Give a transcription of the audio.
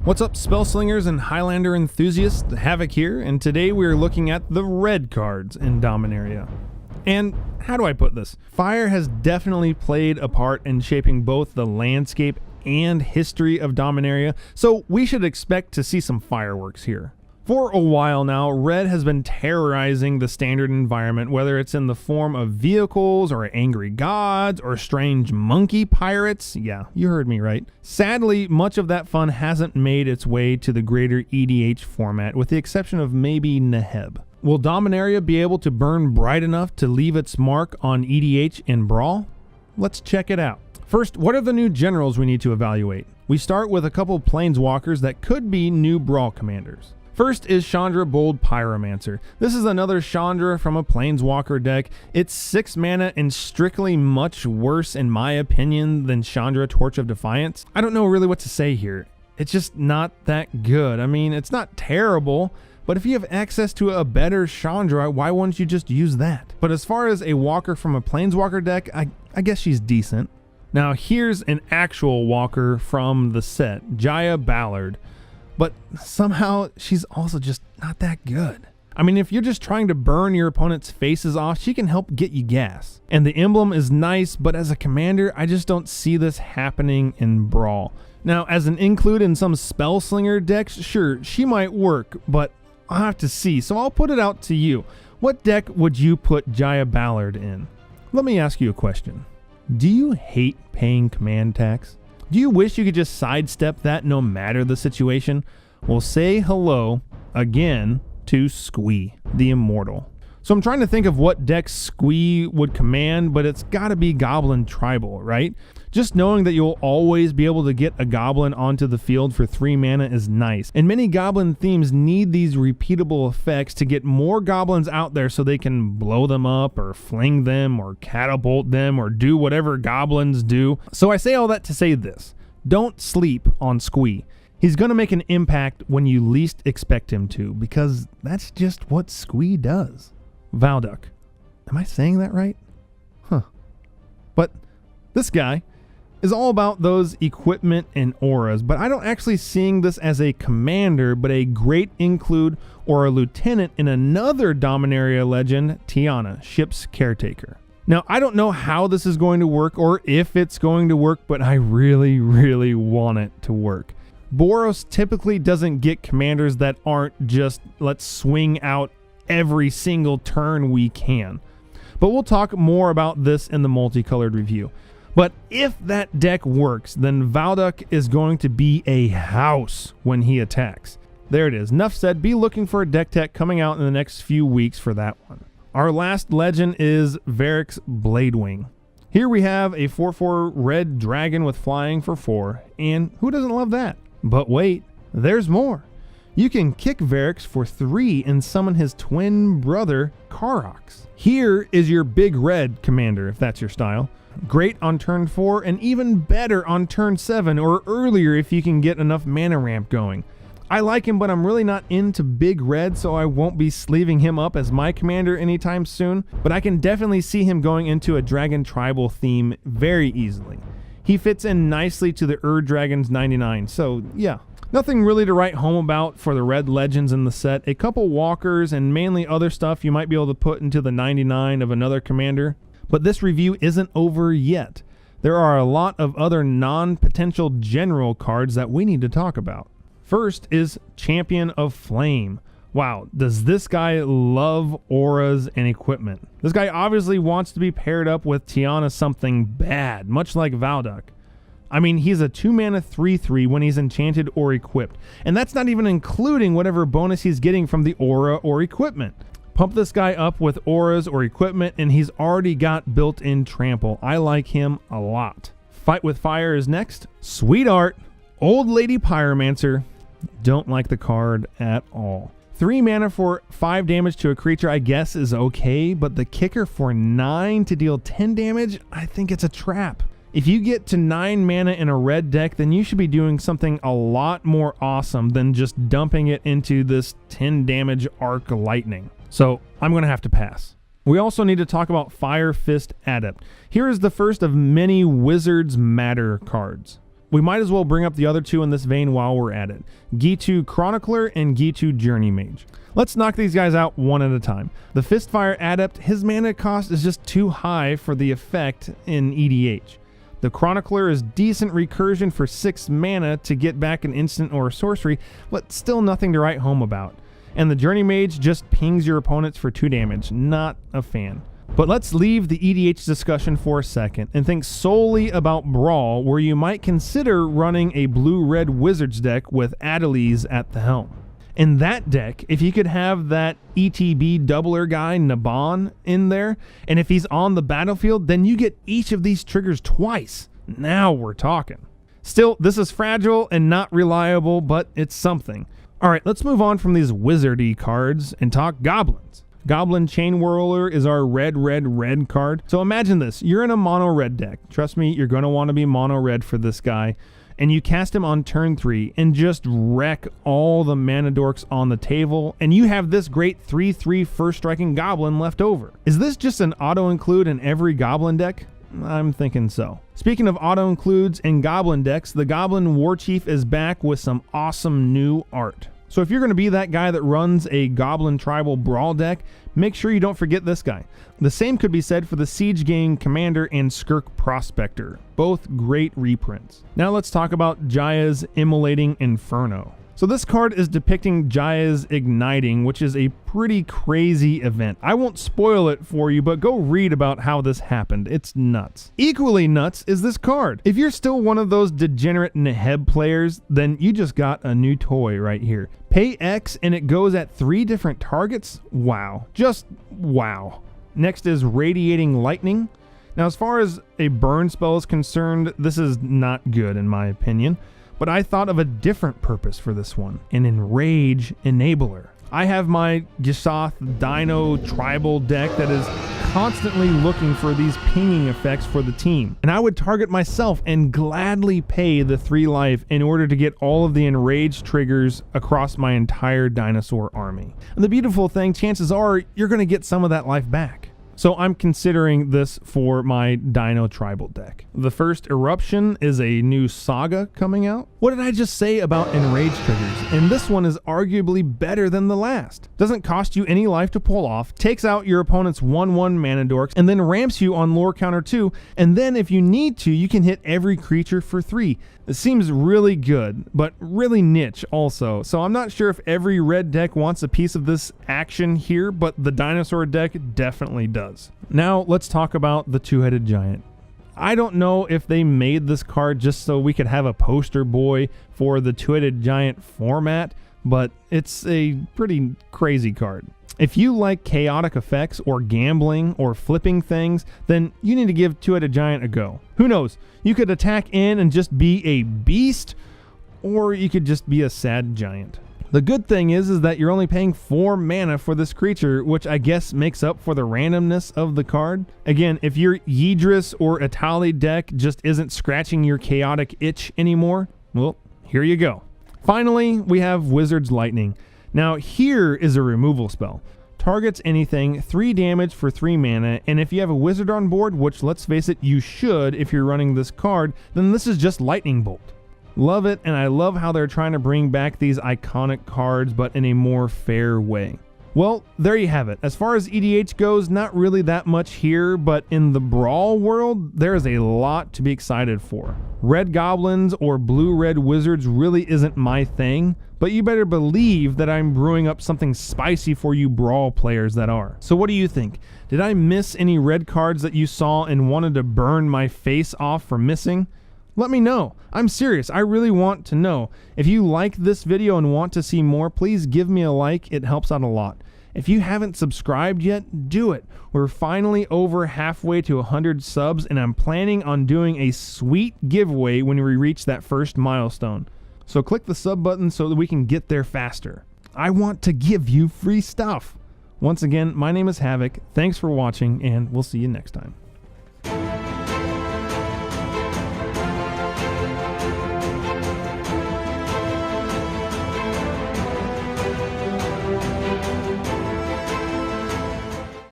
What's up, spell slingers and Highlander enthusiasts? Havoc here, and today we are looking at the red cards in Dominaria. And how do I put this? Fire has definitely played a part in shaping both the landscape and history of Dominaria, so we should expect to see some fireworks here. For a while now, red has been terrorizing the standard environment, whether it's in the form of vehicles or angry gods or strange monkey pirates. Yeah, you heard me right. Sadly, much of that fun hasn't made its way to the greater EDH format, with the exception of maybe Neheb. Will Dominaria be able to burn bright enough to leave its mark on EDH in Brawl? Let's check it out. First, what are the new generals we need to evaluate? We start with a couple planeswalkers that could be new Brawl commanders. First is Chandra Bold Pyromancer. This is another Chandra from a Planeswalker deck. It's 6 mana and strictly much worse in my opinion than Chandra Torch of Defiance. I don't know really what to say here. It's just not that good. I mean, it's not terrible, but if you have access to a better Chandra, why wouldn't you just use that? But as far as a walker from a Planeswalker deck, I guess she's decent. Now here's an actual walker from the set, Jaya Ballard. But somehow she's also just not that good. I mean, if you're just trying to burn your opponent's faces off, she can help get you gas. And the emblem is nice, but as a commander, I just don't see this happening in Brawl. Now, as an include in some spell slinger decks, sure, she might work, but I'll have to see. So I'll put it out to you. What deck would you put Jaya Ballard in? Let me ask you a question. Do you hate paying command tax? Do you wish you could just sidestep that no matter the situation? Well, say hello again to Squee, the Immortal. So I'm trying to think of what deck Squee would command, but it's gotta be Goblin Tribal, right? Just knowing that you'll always be able to get a Goblin onto the field for 3 mana is nice. And many Goblin themes need these repeatable effects to get more Goblins out there so they can blow them up or fling them or catapult them or do whatever Goblins do. So I say all that to say this. Don't sleep on Squee. He's gonna make an impact when you least expect him to, because that's just what Squee does. Valduk. Am I saying that right? Huh. But this guy is all about those equipment and auras, but I don't actually seeing this as a commander, but a great include or a lieutenant in another Dominaria legend, Tiana, ship's caretaker. Now, I don't know how this is going to work or if it's going to work, but I really, really want it to work. Boros typically doesn't get commanders that aren't just let's swing out every single turn we can. But we'll talk more about this in the multicolored review. But if that deck works, then Valduk is going to be a house when he attacks. There it is. Enough said. Be looking for a deck tech coming out in the next few weeks for that one. Our last legend is Varric's Bladewing. Here we have a 4/4 red dragon with flying for 4, and who doesn't love that? But wait, there's more. You can kick Varric's for 3 and summon his twin brother, Karox. Here is your big red commander, if that's your style. Great on turn 4 and even better on turn 7 or earlier if you can get enough mana ramp going. I like him, but I'm really not into big red, so I won't be sleeving him up as my commander anytime soon, but I can definitely see him going into a dragon tribal theme very easily. He fits in nicely to the Dragon's 99, so yeah. Nothing really to write home about for the red legends in the set. A couple walkers and mainly other stuff you might be able to put into the 99 of another commander. But this review isn't over yet. There are a lot of other non-potential general cards that we need to talk about. First is Champion of Flame. Wow, does this guy love auras and equipment? This guy obviously wants to be paired up with Tiana something bad, much like Valduk. I mean, he's a 2 mana 3/3 when he's enchanted or equipped. And that's not even including whatever bonus he's getting from the aura or equipment. Pump this guy up with auras or equipment and he's already got built-in trample. I like him a lot. Fight with Fire is next. Sweetheart, Old Lady Pyromancer. Don't like the card at all. 3 mana for 5 damage to a creature I guess is okay, but the kicker for 9 to deal 10 damage, I think it's a trap. If you get to 9 mana in a red deck, then you should be doing something a lot more awesome than just dumping it into this 10 damage arc lightning. So I'm going to have to pass. We also need to talk about Fire Fist Adept. Here is the first of many Wizards Matter cards. we might as well bring up the other two in this vein while we're at it. Gitu Chronicler and Gitu Journey Mage. Let's knock these guys out one at a time. The Fistfire Adept, his mana cost is just too high for the effect in EDH. The Chronicler is decent recursion for 6 mana to get back an instant or a sorcery, but still nothing to write home about. And the Journey Mage just pings your opponents for 2 damage. Not a fan. But let's leave the EDH discussion for a second and think solely about Brawl, where you might consider running a blue-red Wizards deck with Adeliz at the helm. In that deck, if you could have that ETB doubler guy, Naban, in there, and if he's on the battlefield, then you get each of these triggers twice. Now we're talking. Still, this is fragile and not reliable, but it's something. Alright, let's move on from these wizardy cards and talk goblins. Goblin Chain Whirler is our red card. So imagine this, you're in a mono red deck. Trust me, you're going to want to be mono red for this guy. And you cast him on turn 3 and just wreck all the mana dorks on the table, and you have this great 3/3 first striking goblin left over. Is this just an auto-include in every goblin deck? I'm thinking so. Speaking of auto-includes in goblin decks, the Goblin Warchief is back with some awesome new art. So if you're going to be that guy that runs a Goblin Tribal Brawl deck, make sure you don't forget this guy. The same could be said for the Siege Gang Commander and Skirk Prospector. Both great reprints. Now let's talk about Jaya's Immolating Inferno. So this card is depicting Jaya's Igniting, which is a pretty crazy event. I won't spoil it for you, but go read about how this happened. It's nuts. Equally nuts is this card. If you're still one of those degenerate Neheb players, then you just got a new toy right here. Pay X and it goes at 3 different targets? Wow. Just wow. Next is Radiating Lightning. Now, as far as a burn spell is concerned, this is not good in my opinion. But I thought of a different purpose for this one, an Enrage Enabler. I have my Gisath Dino Tribal deck that is constantly looking for these pinging effects for the team. And I would target myself and gladly pay the 3 life in order to get all of the Enrage triggers across my entire dinosaur army. And the beautiful thing, chances are you're going to get some of that life back. So I'm considering this for my Dino Tribal deck. The first Eruption is a new saga coming out. What did I just say about Enrage triggers? And this one is arguably better than the last. Doesn't cost you any life to pull off, takes out your opponent's 1/1 mana dorks, and then ramps you on lore counter 2, and then if you need to, you can hit every creature for 3. It seems really good, but really niche also. So I'm not sure if every red deck wants a piece of this action here, but the dinosaur deck definitely does. Now let's talk about the Two-Headed Giant. I don't know if they made this card just so we could have a poster boy for the Two-Headed Giant format, but it's a pretty crazy card. If you like chaotic effects or gambling or flipping things, then you need to give Two-Headed Giant a go. Who knows? You could attack in and just be a beast, or you could just be a sad giant. The good thing is that you're only paying 4 mana for this creature, which I guess makes up for the randomness of the card. Again, if your Yidris or Atali deck just isn't scratching your chaotic itch anymore, well, here you go. Finally, we have Wizard's Lightning. Now here is a removal spell. Targets anything, 3 damage for 3 mana, and if you have a wizard on board, which let's face it, you should if you're running this card, then this is just Lightning Bolt. Love it, and I love how they're trying to bring back these iconic cards, but in a more fair way. Well, there you have it. As far as EDH goes, not really that much here, but in the Brawl world, there is a lot to be excited for. Red Goblins or Blue-Red Wizards really isn't my thing, but you better believe that I'm brewing up something spicy for you Brawl players that are. So what do you think? Did I miss any red cards that you saw and wanted to burn my face off for missing? Let me know. I'm serious. I really want to know. If you like this video and want to see more, please give me a like. It helps out a lot. If you haven't subscribed yet, do it. We're finally over halfway to 100 subs, and I'm planning on doing a sweet giveaway when we reach that first milestone. So click the sub button so that we can get there faster. I want to give you free stuff. Once again, my name is Havoc. Thanks for watching, and we'll see you next time.